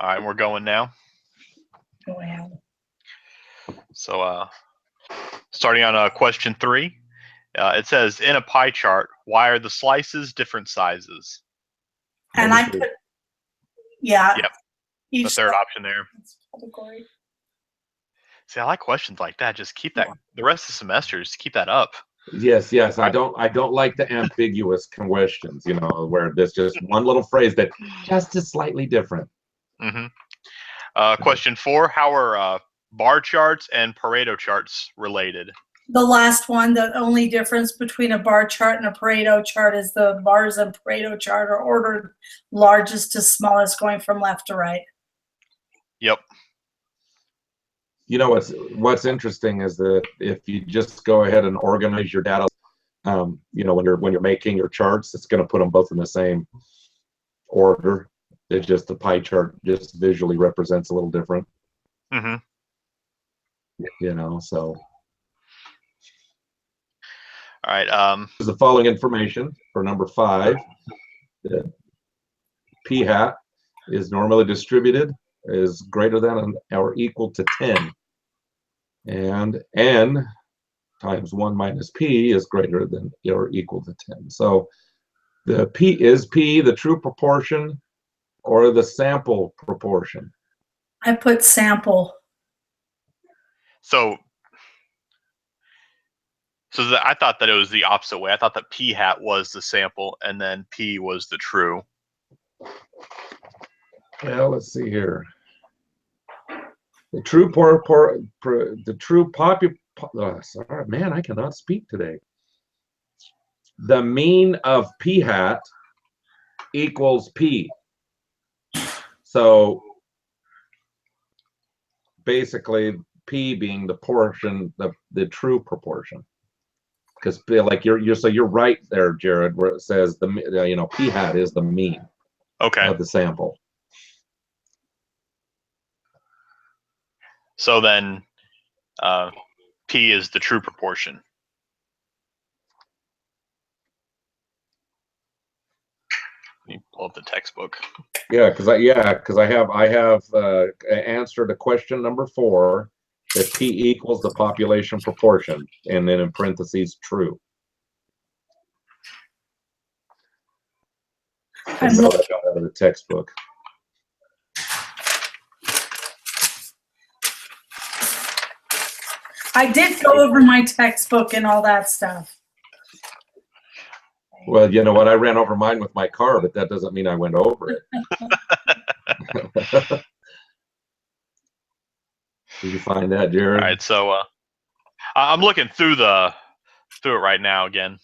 All right, we're going now. Wow. So starting on question 3, it says, in a pie chart, why are the slices different sizes? And I put, yeah. Yep, the third option there. Category. See, I like questions like that. Just keep that the rest of the semester. Just keep that up. Yes. I don't like the ambiguous questions, you know, where there's just one little phrase that just is slightly different. Question 4, how are bar charts and Pareto charts related? The last one, the only difference between a bar chart and a Pareto chart is the bars in Pareto chart are ordered largest to smallest, going from left to right. Yep. You know, what's interesting is that if you just go ahead and organize your data, you know, when you're making your charts, it's going to put them both in the same order. It's just the pie chart just visually represents a little different. Mm-hmm. You know, so. All right. The following information for number 5: the p hat is normally distributed is greater than or equal to 10, and n times 1 minus p is greater than or equal to 10. So the p the true proportion or the sample proportion? I put sample. So I thought that it was the opposite way. I thought that p hat was the sample and then p was the true. Well, let's see here. The true sorry, man, I cannot speak today. The mean of p hat equals p. So basically, p being the portion, the true proportion. Because like you're right there, Jared, where it says you know, p hat is the mean of the sample. So then p is the true proportion. Let me pull up the textbook. Yeah, because I have answered to question number 4 that p equals the population proportion, and then in parentheses true. I know that out of the textbook. I did go over my textbook and all that stuff. Well, you know what? I ran over mine with my car, but that doesn't mean I went over it. Did you find that, Jared? All right, so I'm looking through it right now again.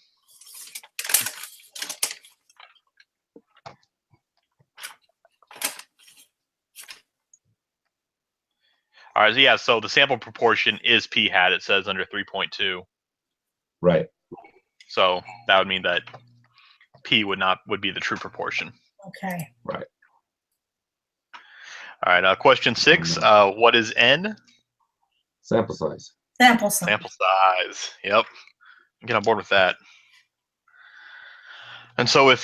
All right, yeah, so the sample proportion is p hat, it says under 3.2. Right. So that would mean that p would be the true proportion. Okay. Right. All right, question 6, what is n? Sample size. Sample size. Sample size. Yep. Get on board with that. And so if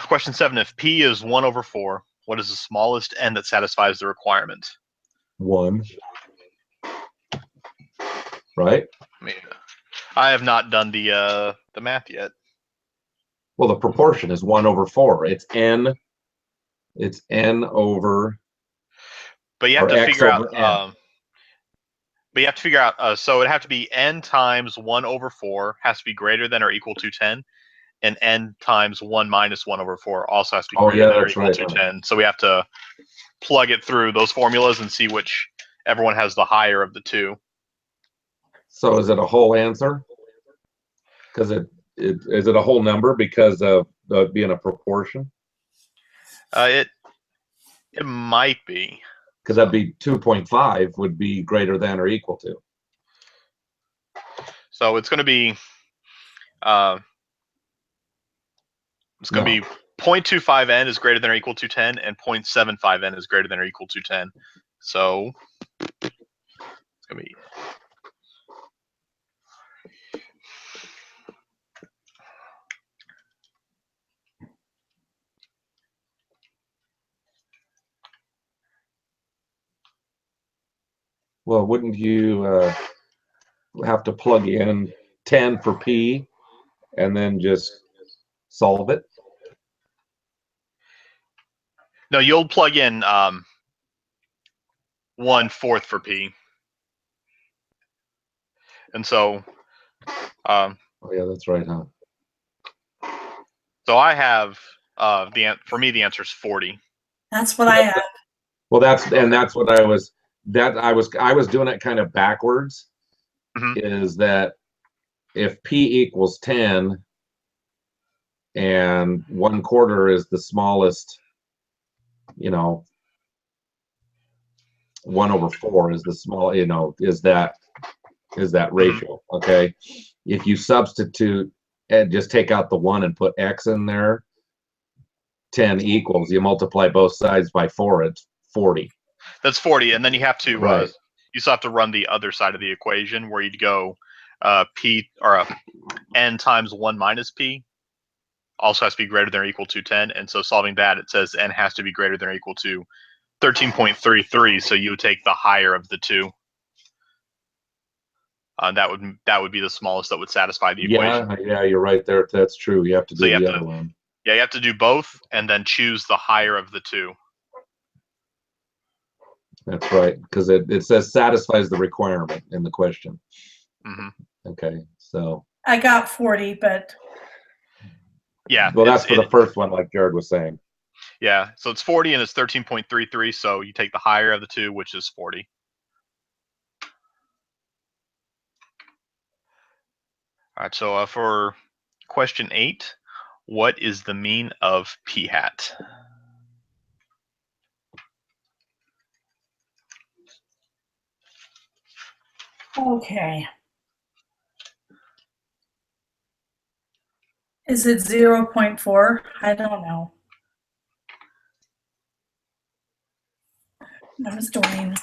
question 7, if p is 1/4, what is the smallest n that satisfies the requirement? 1. Right? I mean, I have not done the math yet. Well, the proportion is 1/4. It's n. It's n over. But you have to figure out. But you have to figure out. So it'd have to be n times 1/4 has to be greater than or equal to 10, and n times 1 minus 1/4 also has to be greater than or equal to 10. So we have to plug it through those formulas and see which everyone has the higher of the two. So is it a whole answer? Because is it a whole number because of being a proportion? It might be. Because that'd be 2.5 would be greater than or equal to. So it's going to be. It's going to be 0.25n is greater than or equal to 10, and 0.75n is greater than or equal to 10. So it's going to be. Well, wouldn't you have to plug in 10 for P and then just solve it? No, you'll plug in 1/4 for P. And so, Oh yeah, that's right, huh? so I have for me the answer is 40. That's what I have. Well, that's what I was doing it kind of backwards. Is that if P equals 10 and 1/4 is the smallest, 1/4 is the small, is that ratio. Okay. If you substitute and just take out the 1 and put X in there, 10 equals, you multiply both sides by 4, it's 40. That's 40, and then you have to Right. you still have to run the other side of the equation where you'd go P or N times 1 minus P also has to be greater than or equal to 10. And so solving that, it says N has to be greater than or equal to 13.33. So you would take the higher of the two. That would be the smallest that would satisfy the equation. Yeah, you're right there. That's true. You have to do the other one. Yeah, you have to do both and then choose the higher of the two. That's right, because it says satisfies the requirement in the question. Okay, so I got 40, but yeah. Well, that's for the first one, like Jared was saying. Yeah, so it's 40 and it's 13.33. So you take the higher of the two, which is 40. All right, so for question 8, what is the mean of P hat? okay. Is it 0.4? I don't know. That was Dwayne.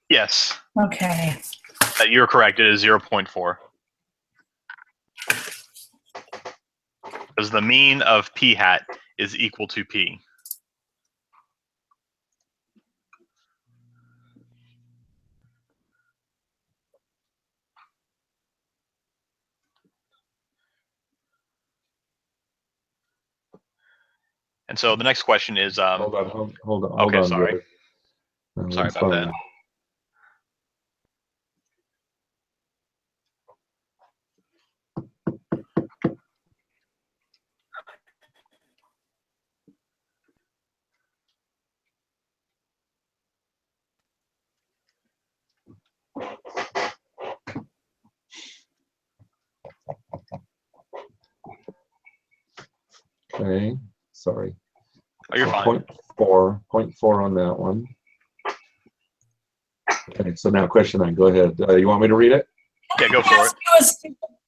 Yes. Okay. You're correct. It is 0.4. Because the mean of P hat is equal to P. And so the next question is hold on. Okay, sorry. Jared. No, Sorry about that. Okay, sorry. Oh, you're fine. 0.4 on that one. Okay, so now question 9. Go ahead. You want me to read it? Yeah, go for it.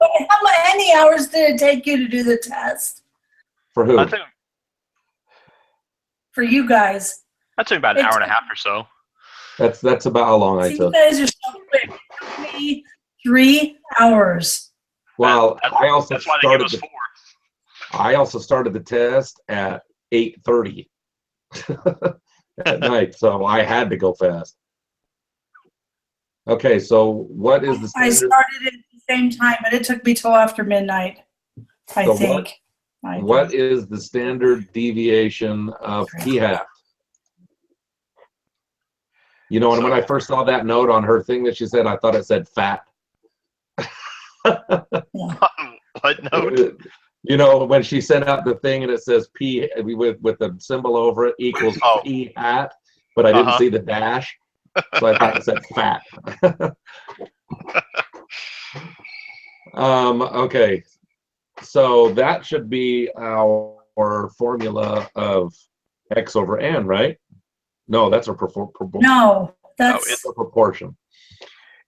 How many hours did it take you to do the test? For who? For you guys. That took about an hour and a half or so. That's about how long I took. You guys are so quick. It took me 3 hours. Well, that's why they give us 4. I also started the test at 8:30 at night, so I had to go fast. Okay, so what is the standard? I started at the same time, but it took me till after midnight, I think. What is the standard deviation of P hat? You know, and when I first saw that note on her thing that she said, I thought it said fat. What note? You know, when she sent out the thing and it says P with the symbol over it equals P hat, but I didn't see the dash, so I thought it said fat. Okay, so that should be our formula of X over N, right? No, that's a proportion. No, that's a proportion.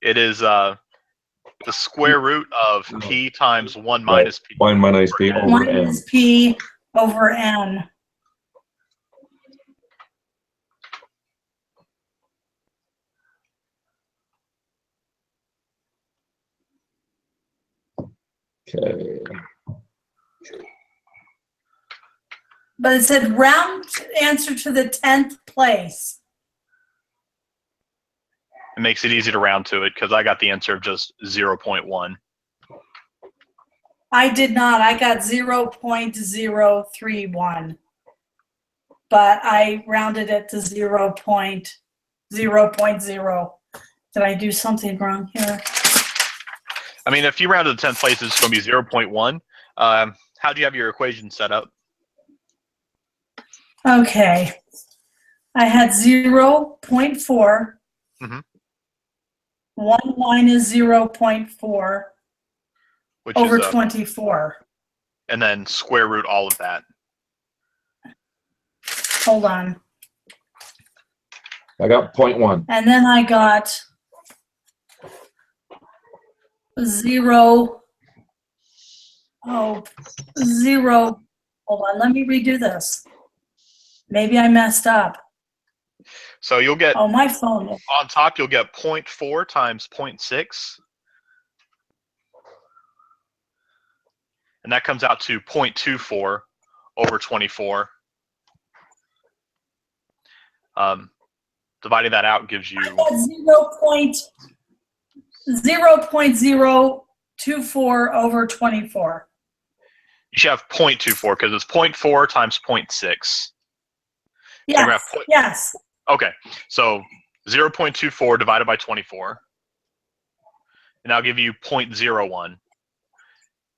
It is the square root of P times 1 minus P. 1 minus P over N. 1 is P over N. Okay. But it said round answer to the 10th place. It makes it easy to round to it because I got the answer of just 0.1. I did not. I got 0.031. But I rounded it to 0.0. Did I do something wrong here? I mean, if you rounded the 10th place, it's going to be 0.1. How do you have your equation set up? Okay. I had 0.4. Mhm. 1 minus 0.4 Which over is 24. and then square root all of that. Hold on. I got 0.1. And then I got 0. Oh, 0. Hold on. Let me redo this. Maybe I messed up. So you'll get Oh, my phone. on top. You'll get 0.4 times 0.6, and that comes out to 0.24 over 24. Dividing that out gives you 0.024 over 24. You should have 0.24 because it's 0.4 times 0.6. Yes. Yes. Okay, so 0.24 divided by 24, and I'll give you 0.01,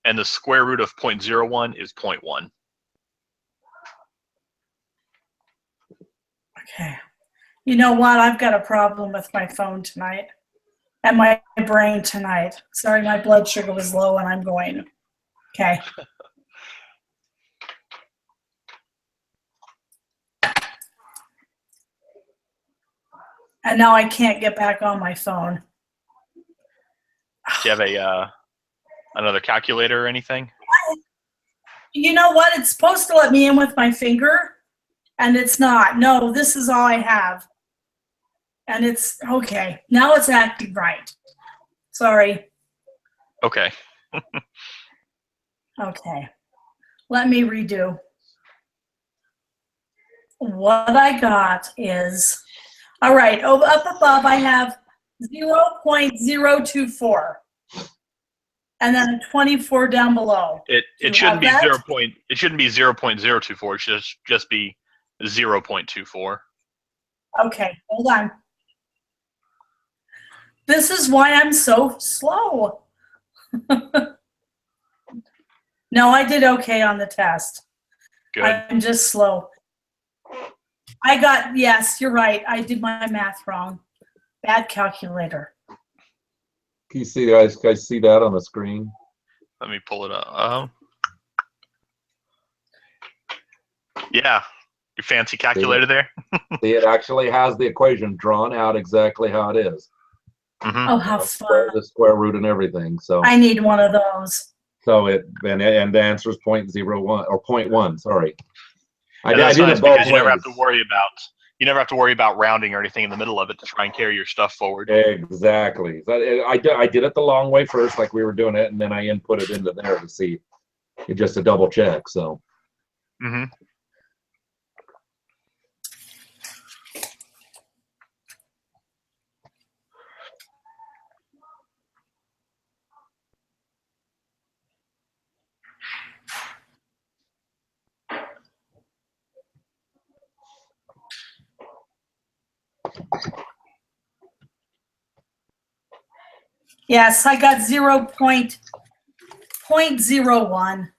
and the square root of 0.01 is 0.1. Okay. You know what? I've got a problem with my phone tonight and my brain tonight. Sorry, my blood sugar was low and I'm going. Okay. And now I can't get back on my phone. Do you have another calculator or anything? You know what? It's supposed to let me in with my finger, and it's not. No, this is all I have. And it's okay. Now it's acting right. Sorry. Okay. Okay. Let me redo. What I got is, all right, up above I have 0.024. And then a 24 down below. It shouldn't be it shouldn't be 0.024. It should just be 0.24. Okay, hold on. This is why I'm so slow. No, I did okay on the test. Good. I'm just slow. I got, yes, you're right. I did my math wrong. Bad calculator. Can you see, guys see that on the screen? Let me pull it up. Yeah, your fancy calculator there. See, it actually has the equation drawn out exactly how it is. Mm-hmm. Oh, how fun. The square root and everything. So I need one of those. So and the answer is 0.01 or 0.1, sorry. I That's did nice it both because you never have ways. to worry about rounding or anything in the middle of it to try and carry your stuff forward. Exactly. I did it the long way first, like we were doing it, and then I input it into there to see, just to double check. So. Mm-hmm. Yes, I got 0.01.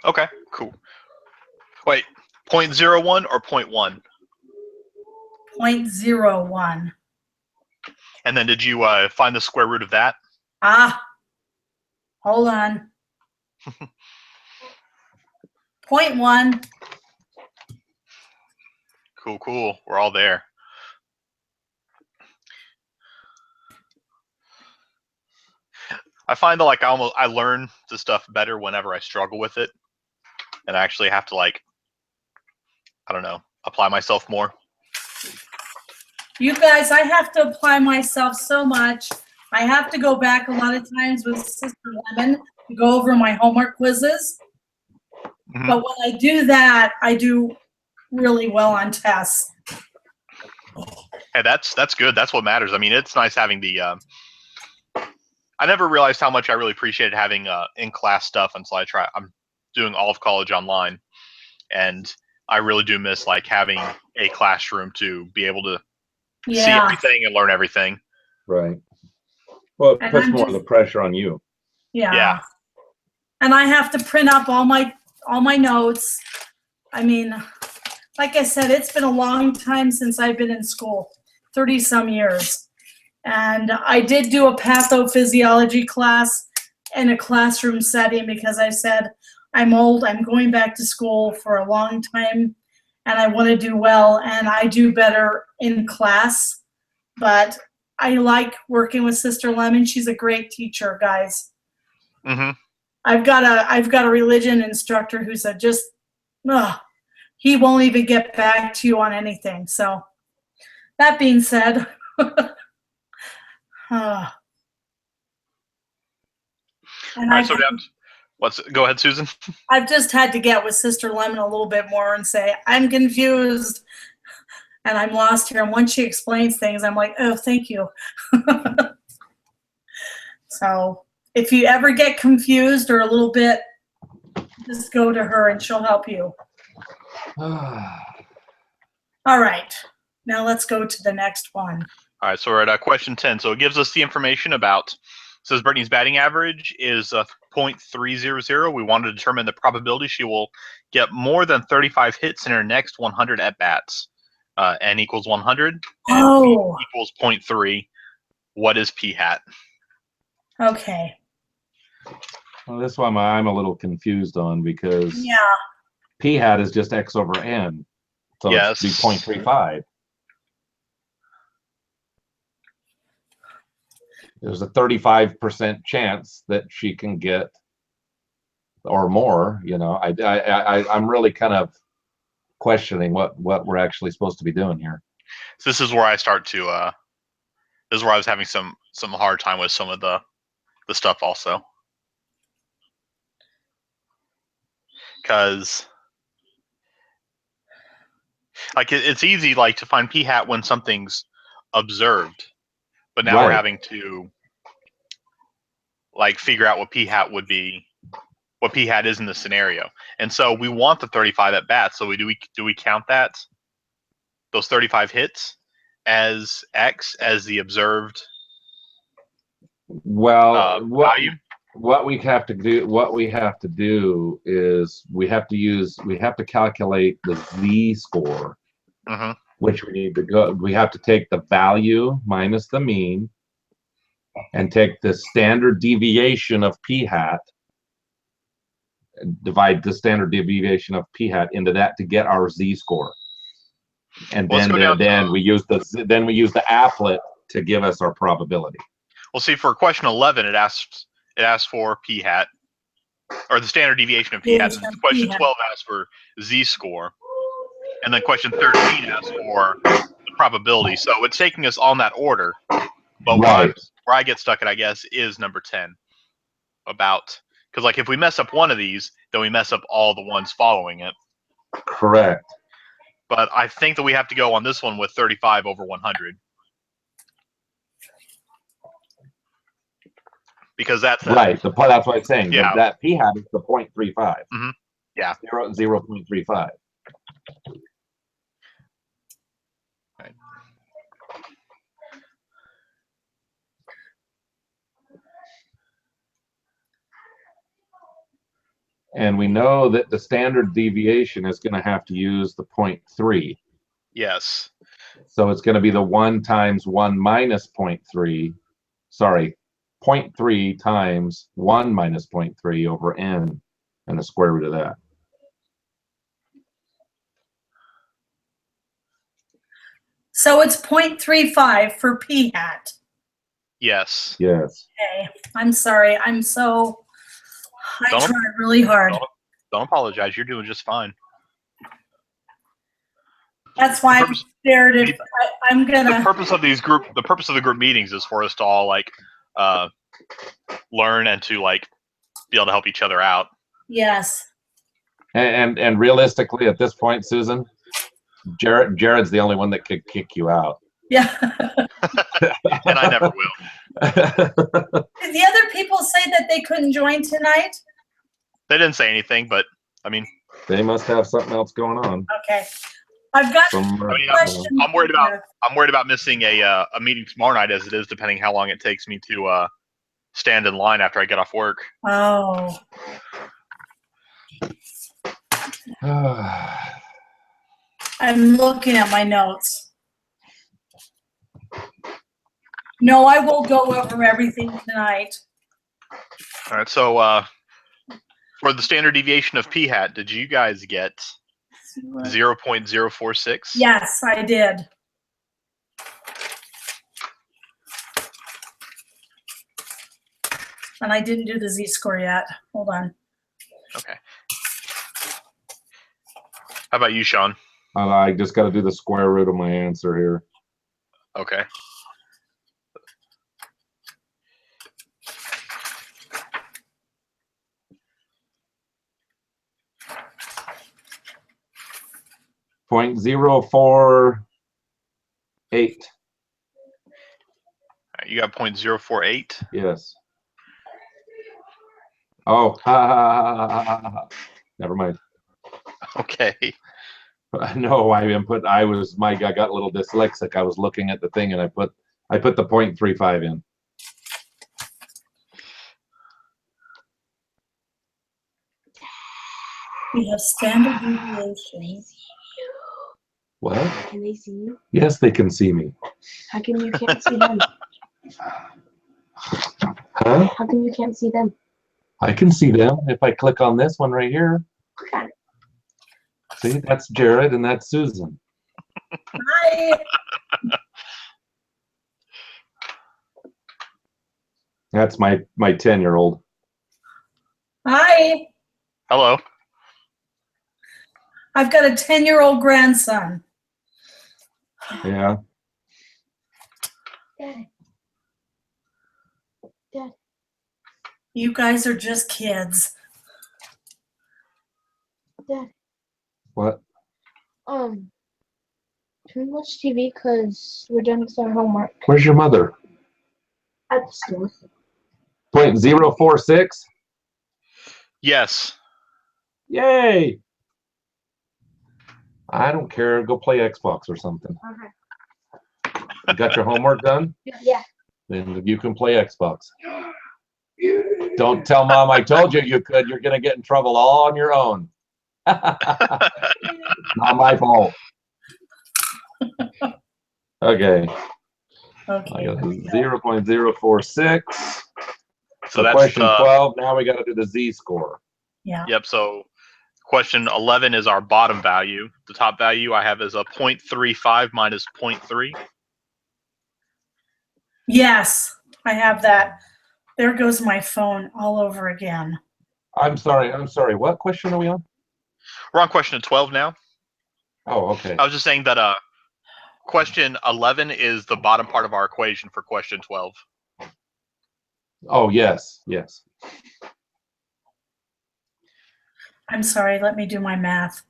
Okay, cool. Wait, 0.01 or 0.1? 0.01. And then did you find the square root of that? Hold on. 0.1. Cool. We're all there. I find that I learn the stuff better whenever I struggle with it, and I actually have to I don't know, apply myself more. You guys, I have to apply myself so much. I have to go back a lot of times with Sister Lemon to go over my homework quizzes. Mhm. But when I do that, I do really well on tests. Hey, that's good. That's what matters. I mean, it's nice having the. I never realized how much I really appreciated having in-class stuff until I'm doing all of college online, and I really do miss like having a classroom to be able to see Yeah. everything and learn everything. Right. Well, it And puts I'm more of just- the pressure on you. Yeah. And I have to print up all my notes. I mean, like I said, it's been a long time since I've been in school, 30 some years. And I did do a pathophysiology class in a classroom setting because I said, I'm old, I'm going back to school for a long time, and I want to do well, and I do better in class. But I like working with Sister Lemon. She's a great teacher, guys. Mm-hmm. I've got a religion instructor who said just, he won't even get back to you on anything. So that being said, and All right, so go ahead, Susan. I've just had to get with Sister Lemon a little bit more and say, I'm confused and I'm lost here. And once she explains things, I'm like, oh, thank you. So if you ever get confused or a little bit, just go to her and she'll help you. All right, now let's go to the next one. All right, so we're at question 10. So it gives us the information about, says Brittany's batting average is .300. We want to determine the probability she will get more than 35 hits in her next 100 at-bats. N equals 100, and P equals 0.3. What is P hat? Okay. Well, that's why I'm a little confused on, because Yeah. P hat is just X over N. So Yes. it's 0.35. There's a 35% chance that she can get, or more, you know. I'm really kind of questioning what we're actually supposed to be doing here. So this is where I start to this is where I was having some hard time with some of the stuff also. Because like it's easy like to find P hat when something's observed, but now we're having to like figure out what P hat would be, what P hat is in this scenario. And so we want the 35 at bats. So do we count that, those 35 hits, as X, as the observed value? What we have to do is we have to calculate the z-score, which we have to take the value minus the mean and take the standard deviation of P hat, divide the standard deviation of P hat into that to get our z-score, and then we use the applet to give us our probability. Well, see, for question 11, it asks for P hat, or the standard deviation of P hat. And question 12 asks for z-score, and then question 13 asks for the probability. So it's taking us on that order. But where I get stuck at, I guess, is number 10. Because like if we mess up one of these, then we mess up all the ones following it. Correct. But I think that we have to go on this one with 35 over 100. Because that's right. That's what I'm saying. Yeah. That P hat is the 0.35. Mm-hmm. Yeah. 0.35. Right. And we know that the standard deviation is going to have to use the 0.3. Yes. So it's going to be the 1 times 1 minus 0.3. Sorry. 0.3 times 1 minus 0.3 over n, and the square root of that. So it's 0.35 for P hat. Yes. Yes. Okay. I'm sorry. I tried really hard. Don't apologize. You're doing just fine. That's why I'm scared if I'm gonna. The purpose of the group meetings is for us to all like learn and to like be able to help each other out. Yes. And realistically, at this point, Susan, Jared's the only one that could kick you out. Yeah. And I never will. Did the other people say that they couldn't join tonight? They didn't say anything, but I mean, they must have something else going on. Okay. I've got Some, I mean, questions. I'm worried about missing a meeting tomorrow night, as it is, depending how long it takes me to stand in line after I get off work. Oh. I'm looking at my notes. No, I will go over everything tonight. All right. So for the standard deviation of p-hat, did you guys get 0.046? Yes, I did. And I didn't do the z-score yet. Hold on. Okay. How about you, Sean? I just got to do the square root of my answer here. Okay. .048. You got 0.048. Yes. Oh, never mind. Okay. No, I got a little dyslexic. I was looking at the thing and I put the 0.35 in. We have standard deviation. What? Can they see you? Yes, they can see me. How come you can't see them? Huh? How come you can't see them? I can see them if I click on this one right here. Got it. See, that's Jared and that's Susan. Hi. That's my 10-year-old. Hi. Hello. I've got a 10-year-old grandson. Yeah. Dad. Dad. You guys are just kids. Dad. What? Can we watch TV because we're done with our homework Where's your mother? at the store? 0.046? Yes. Yay! I don't care. Go play Xbox or something. Okay. You got your homework done? Yeah. Then you can play Xbox. Don't tell Mom I told you you could. You're going to get in trouble all on your own. Not my fault. Okay. Okay. I got 0.046. So So that's question 12. Now we got to do the z-score. Yeah. Yep. So question 11 is our bottom value. The top value I have is a 0.35 minus 0.3. Yes, I have that. There goes my phone all over again. I'm sorry. What question are we on? We're on question 12 now. Oh, okay. I was just saying that question 11 is the bottom part of our equation for question 12. Oh, yes. I'm sorry, let me do my math.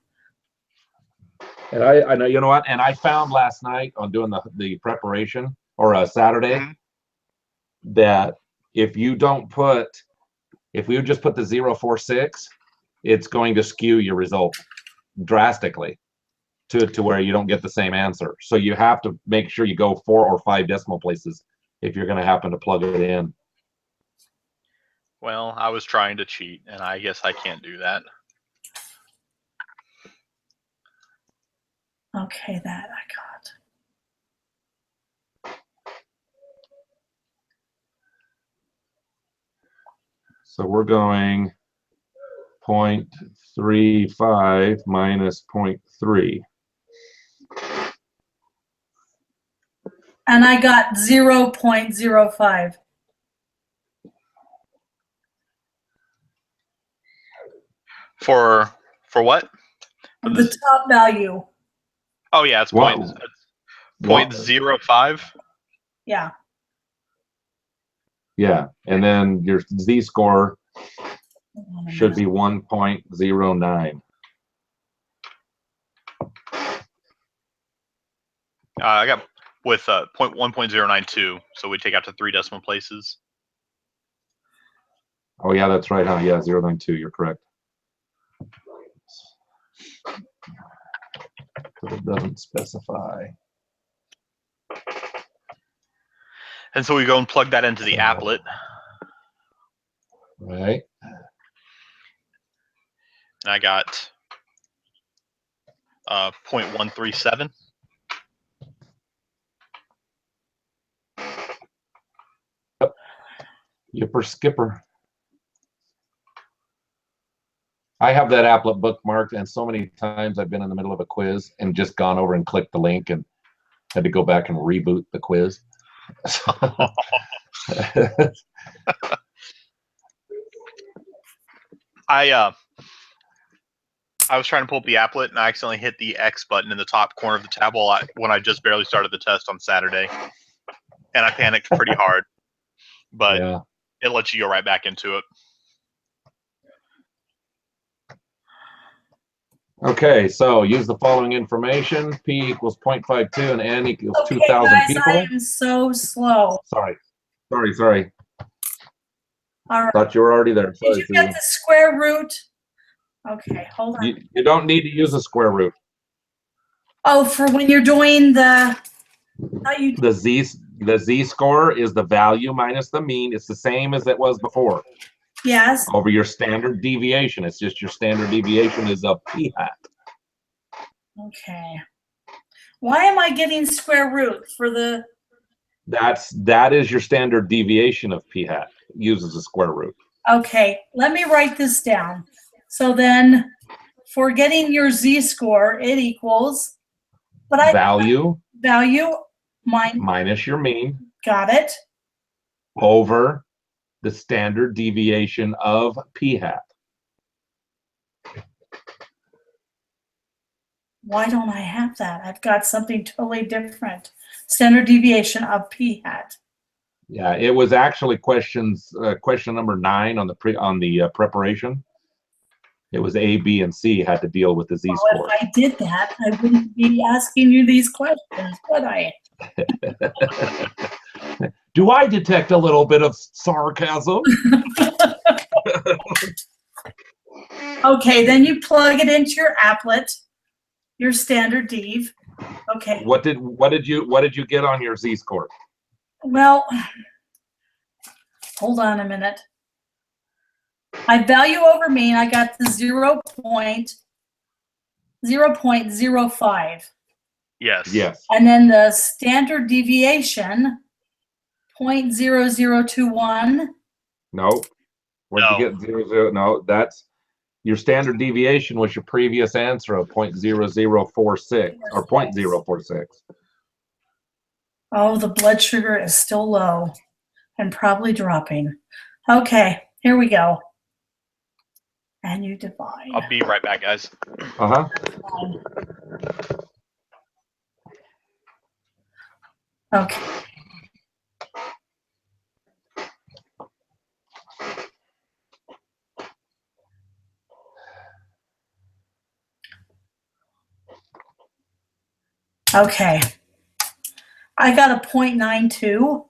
And I know, you know what? And I found last night on doing the preparation or Saturday that if you just put the 0.46, it's going to skew your result drastically to where you don't get the same answer. So you have to make sure you go 4 or 5 decimal places if you're going to happen to plug it in. Well, I was trying to cheat, and I guess I can't do that. Okay, that I got. So we're going 0.35 minus 0.3. And I got 0.05. For what? The top value. Oh yeah, it's Wow. 0.05. Yeah. Yeah, and then your z-score should be 1.09. I got with 1.092, so we take out to 3 decimal places. Oh yeah, that's right. Huh? Yeah, 0.92. You're correct. But it doesn't specify. And so we go and plug that into the applet. Right. And I got 0.137. Yipper skipper. I have that applet bookmarked, and so many times I've been in the middle of a quiz and just gone over and clicked the link and had to go back and reboot the quiz. I was trying to pull up the applet and I accidentally hit the X button in the top corner of the tab when I just barely started the test on Saturday, and I panicked pretty hard. But yeah. It lets you go right back into it. Okay, so use the following information. P equals 0.52 and N equals Okay, 2,000 guys, people. I am so slow. Sorry. All right. Thought you were already there. Did Sorry, you get Susan. the square root? Okay, hold on. You don't need to use a square root. Oh, for when you're doing the, The z-score is the value minus the mean. It's the same as it was before. yes. Over your standard deviation. It's just your standard deviation is a p-hat. Okay. Why am I getting square root for the? That is your standard deviation of p-hat. Uses a square root. Okay, let me write this down. So then, for getting your z-score, it equals. But value minus your mean. Got it. Over the standard deviation of p-hat. Why don't I have that? I've got something totally different. Standard deviation of p-hat. Yeah, it was actually question number 9 on the preparation. It was A, B, and C had to deal with the z-score. If I did that, I wouldn't be asking you these questions, would I? Do I detect a little bit of sarcasm? Okay, then you plug it into your applet, your standard dev. Okay. What did you get on your z-score? Well, hold on a minute. I value over mean, I got the 0.05. Yes. Yes. And then the standard deviation, 0.0021. No. Where'd you get 0, no, that's your standard deviation was your previous answer of 0.0046 or 0.046. Oh, the blood sugar is still low and probably dropping. Okay, here we go. And you divide. I'll be right back, guys. Uh-huh. Okay. Okay. I got a 0.92.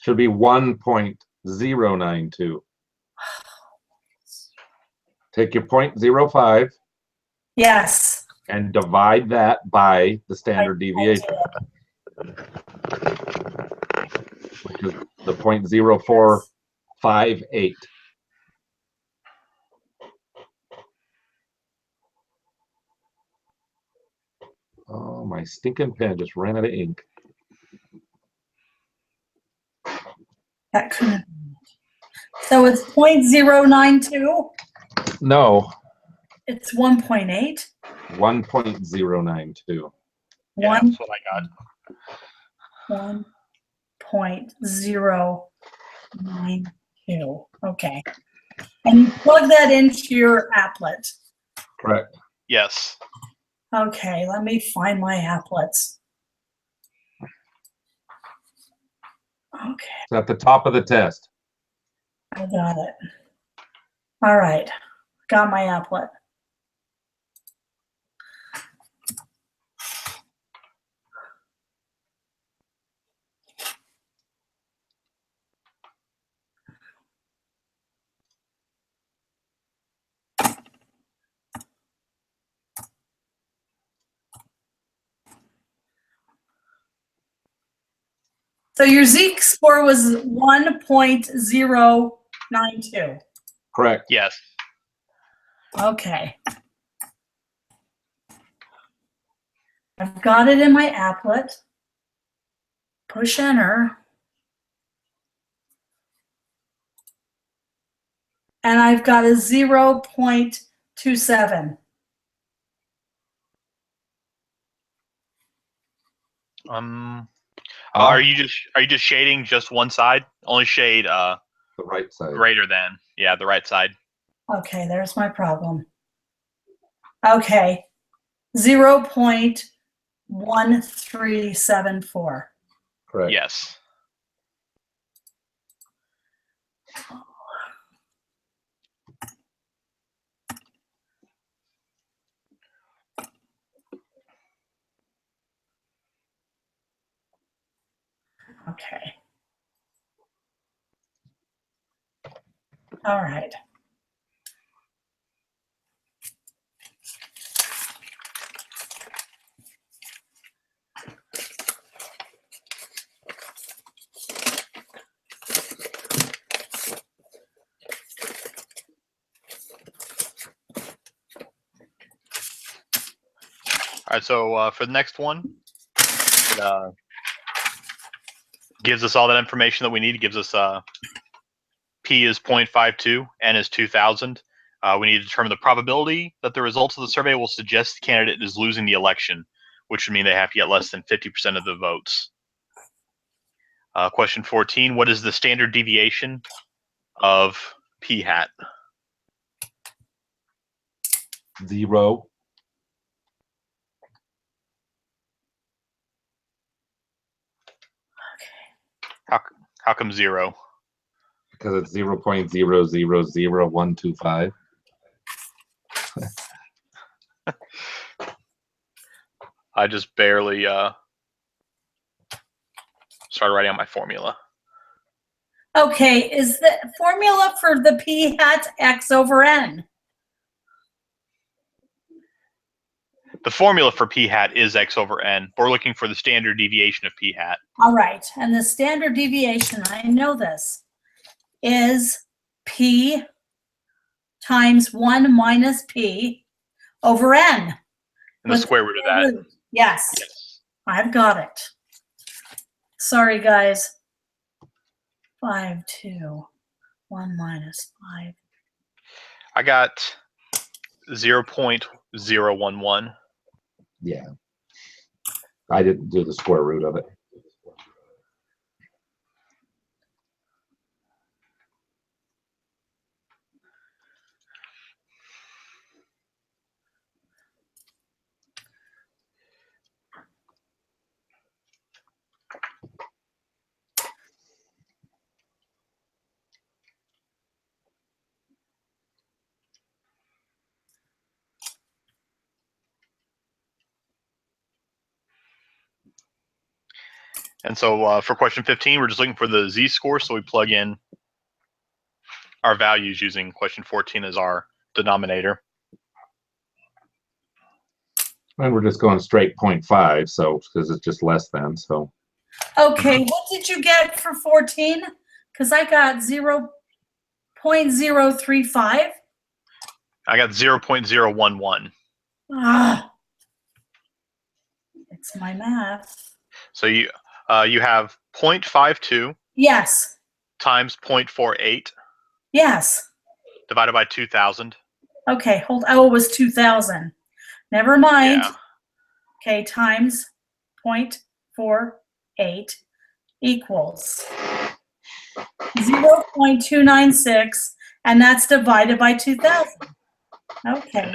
Should be 1.092. Take your 0.05. Yes. And divide that by the standard deviation, which is the 0.0458. Oh, my stinking pen just ran out of ink. That couldn't. So it's 0.092. No. It's 1.8. 1.092. Yeah, that's what I got. 1.092. Okay. And you plug that into your applet. Correct. Yes. Okay, let me find my applets. Okay. It's at the top of the test. I got it. All right. Got my applet. So your Z-score was 1.092. Correct. Yes. Okay. I've got it in my applet. Push enter. And I've got a 0.27. Are you just shading just one side? Only shade the right side. greater than. Yeah, the right side. Okay, there's my problem. Okay. 0.1374. Correct. Yes. Okay. All right. All right, so for the next one, it gives us all that information that we need. It gives us P is 0.52, N is 2,000. We need to determine the probability that the results of the survey will suggest the candidate is losing the election, which would mean they have to get less than 50% of the votes. Question 14, what is the standard deviation of P hat? 0. How come 0? Because it's 0.000125. I just barely started writing out my formula. Okay, is the formula for the P hat X over N? The formula for P hat is X over N. We're looking for the standard deviation of P hat. All right, and the standard deviation, I know this, is P times 1 minus P over N. And the square root of that. Yes, Yes. I've got it. Sorry, guys. 5, 2, 1 minus 5. I got 0.011. Yeah. I didn't do the square root of it. And so for question 15, we're just looking for the z-score, so we plug in our values using question 14 as our denominator. And we're just going straight 0.5, so because it's just less than, so. Okay, what did you get for 14? Because I got 0.035. I got 0.011. Ah, it's my math. So you have 0.52 Yes, times 0.48 yes. divided by 2,000. Okay, hold. Oh, it was 2,000. Never mind. Yeah. Okay, times 0.48 equals 0.296, and that's divided by 2,000. Okay,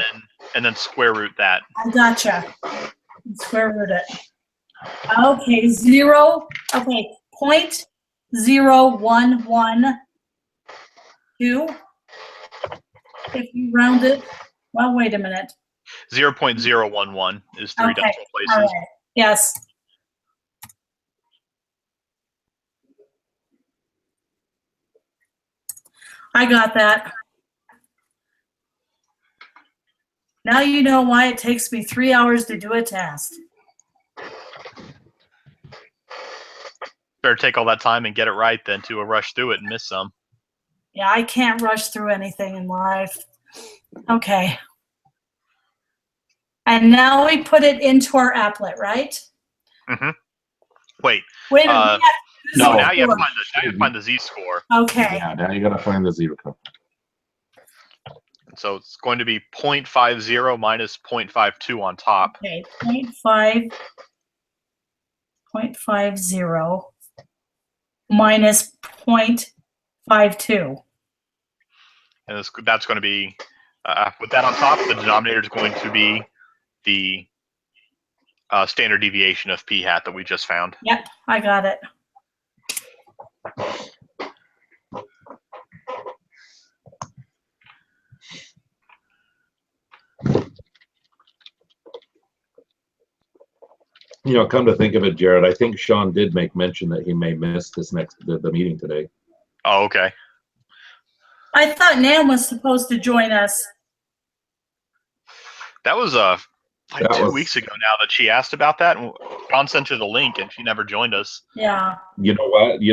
And then square root that. I gotcha. Square root it. Okay, 0.0112. If you round it, well, wait a minute. 0.011 is 3 Okay, decimal places. all right. Yes. I got that. Now you know why it takes me 3 hours to do a test. better take all that time and get it right than to rush through it and miss some. Yeah, I can't rush through anything in life. Okay. And now we put it into our applet, right? Mm-hmm. Wait. Wait a minute. No, now you have to find the z-score. Okay. Yeah, now you got to find the zero code. So it's going to be 0.50 minus 0.52 on top. Okay, 0.50 minus 0.52. And that's going to be, with that on top, the denominator is going to be the standard deviation of p hat that we just found. Yep, I got it. You know, come to think of it, Jared, I think Sean did make mention that he may miss the meeting today. Oh, okay. I thought Nan was supposed to join us. That was like 2 weeks ago now that she asked about that, and John sent her the link, and she never joined us. Yeah. You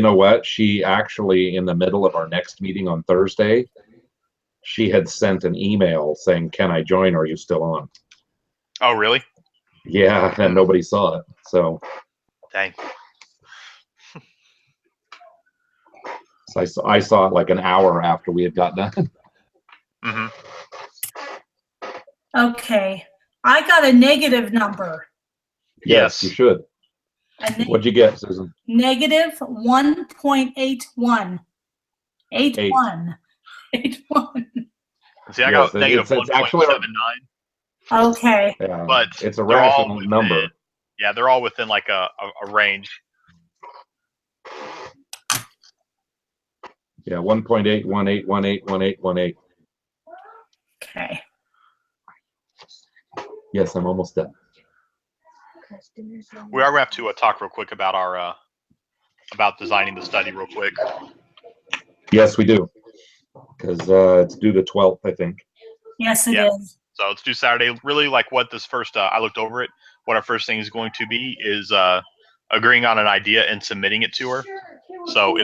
know what? She actually, in the middle of our next meeting on Thursday, she had sent an email saying, "Can I join? Are you still on?" Oh, really? Yeah, and nobody saw it. So, dang. So I saw it like an hour after we had got done. Mm-hmm. Okay. I got a negative number. Yes, you should. What'd you get, Susan? Negative 1.81. 81. 81. See, I got negative 1.79. Okay. Yeah, but it's a rational number. Yeah, they're all within like a range. Yeah, 1.818181818. Okay. Yes, I'm almost done. We are going to have to talk real quick about our about designing the study real quick. Yes, we do, because it's due the 12th, I think. Yes, it is. So it's due Saturday. Really, like what this first, I looked over it. What our first thing is going to be is agreeing on an idea and submitting it to her. So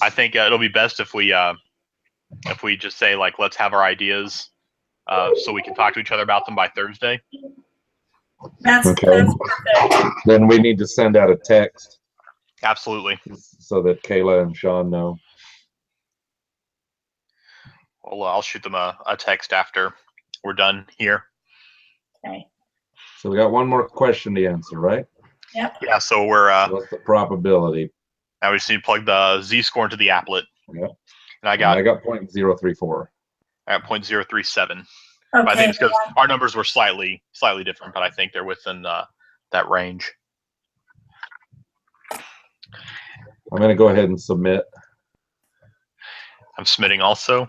I think it'll be best if we just say like, let's have our ideas, so we can talk to each other about them by Thursday. That's okay. Perfect. Then we need to send out a text. Absolutely. So that Kayla and Sean know. Well, I'll shoot them a text after we're done here. Okay. So we got one more question to answer, right? Yep. Yeah. So we're. What's the probability? Now we just need to plug the z-score into the applet. Yep. And I got 0.034. I got 0.037. Okay. But I think it's because our numbers were slightly different, but I think they're within that range. I'm going to go ahead and submit. I'm submitting also.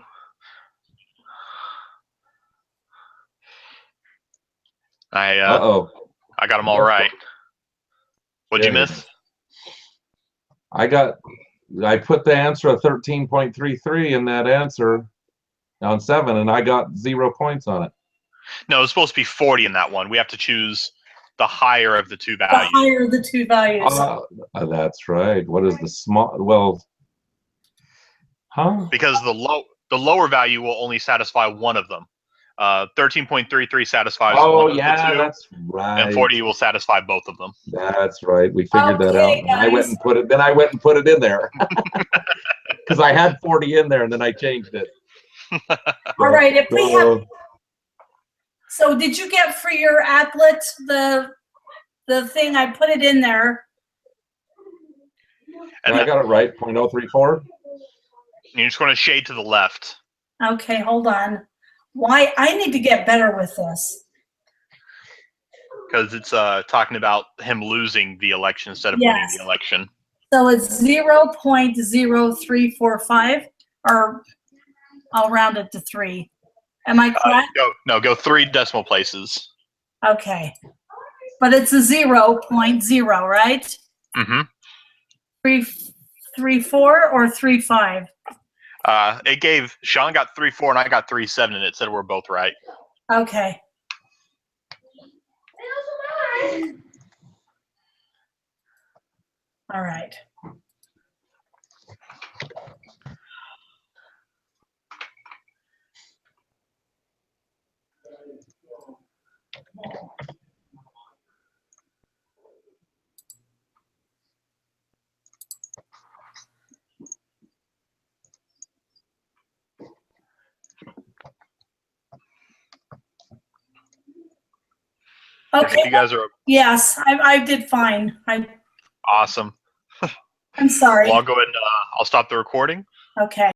I got them all right. What'd you miss? I put the answer of 13.33 in that answer on 7, and I got 0 points on it. No, it's supposed to be 40 in that one. We have to choose the higher of the two values. The higher of the two values. That's right. What is the small? Well, huh? Because the lower value will only satisfy one of them. 13.33 satisfies one of the two. That's right. And 40 will satisfy both of them. That's right. We figured that out. Guys. I went and put it. Then I went and put it in there because I had 40 in there, and then I changed it. All right. If we have. So did you get for your applet the thing? I put it in there. And I got it right. 0.034. You're just going to shade to the left. Okay, hold on. Why? I need to get better with this. Because it's talking about him losing the election instead of winning the election. So it's 0.0345, or I'll round it to 3. Am I correct? Go 3 decimal places. Okay. But it's a 0.0, right? Mm-hmm. 334 or 35? It gave Sean got 3.4 and I got 3.7, and it said we're both right. Okay. All right. I think Okay. you guys are Yes, I did fine. awesome. I'm sorry. Well, I'll go ahead and I'll stop the recording. Okay.